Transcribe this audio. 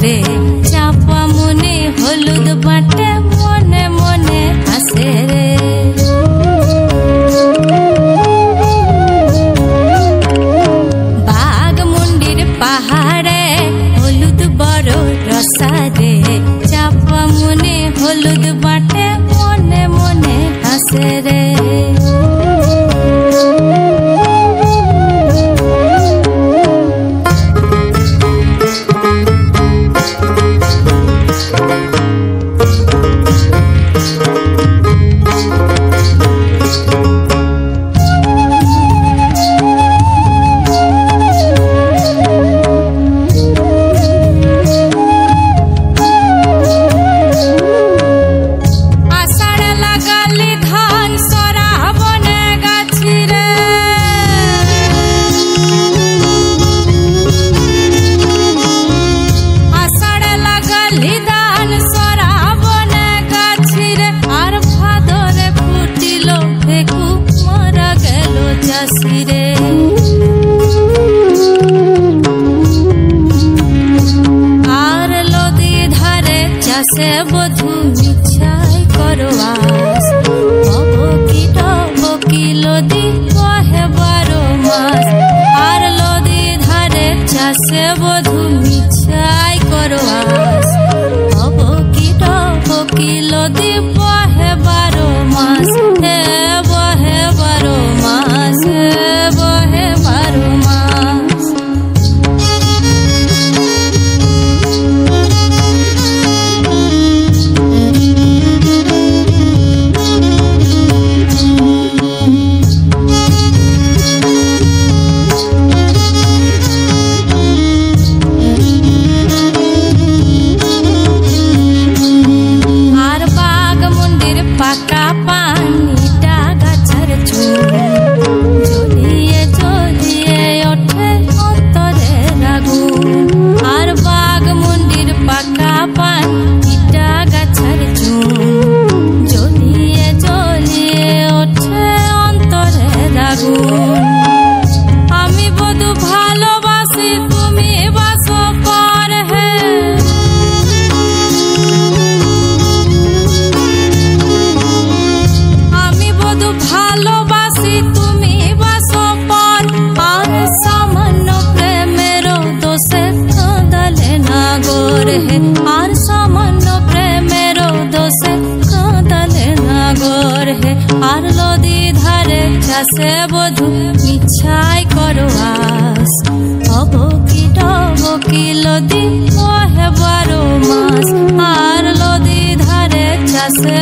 রে চাপা মনে হলুদ বাটে মনে মনে হাসে রে বাঘমুন্ডির পাহাড়ে হলুদ বড় রসা রে চাপা মনে হলুদ বাটে মনে মনে হাসে রে আর লদি ধারে চাষে বধু মিছাই করবাস বকি লদি কহে 12 মাস আর লদি ধারে চাষে বধু মিছাই করবাস বকি লদি বহে 12 মাস হে বহে 12 মাস বহে 12 মাস আর বাঘমুন্ডির পাকা পানিটা গাছের চুল জ্বলিয়ে জ্বলিয়ে ওঠে অন্তরে আগুন আর বাঘমুন্ডির পাকা পানিটা গাছের চুল জ্বলিয়ে জ্বলিয়ে ওঠে অন্তরে আগুন আমি বধু ভালোবাসি তুমি বাসো পার হে আমি বধু ভালোবাসি তুমি বাসো পার আর সামান্য প্রেমের দোষে কাঁদালে না গোরে হে আর সামান্য প্রেমের দোষে কাঁদালে না গোরে হে আর লদি ধারে চাষে বধু মিছাই করবাস বকি লদি কহে 12 মাস আর লদি ধারে চাষে